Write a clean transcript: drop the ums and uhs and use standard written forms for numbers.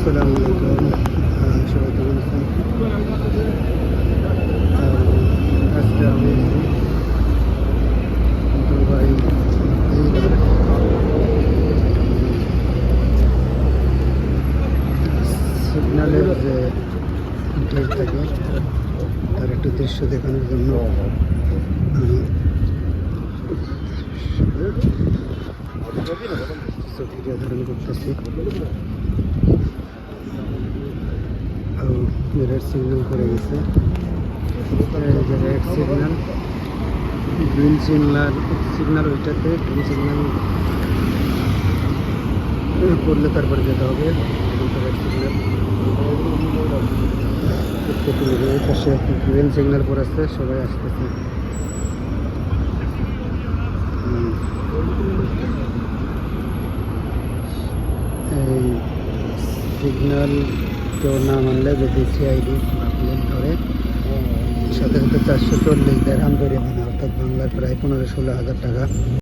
আসসালামু আলাইকুম। সবাই কেমন আছেন? আজকে আমি দুবাই সিগন্যালের যে গেট থাকে তার একটু দৃশ্য দেখানোর জন্য ভিডিও ধারণ করতেছি। রেড সিগন্যাল করে গেছে, রেড সিগন্যাল, গ্রিন সিগন্যাল ওইটাতে গ্রিন সিগন্যাল করলে তারপরে যেতে হবে। রেড সিগন্যাল পাশে গ্রিন সিগন্যাল পড়েছে, সবাই আসতেছে। এই সিগন্যাল কেউ না মানলে যদি সিআইডি বা পুলিশ ধরে সাথে সাথে 440 দিরহাম ধরে, মানে অর্থাৎ বাংলার প্রায় 15-16 হাজার টাকা।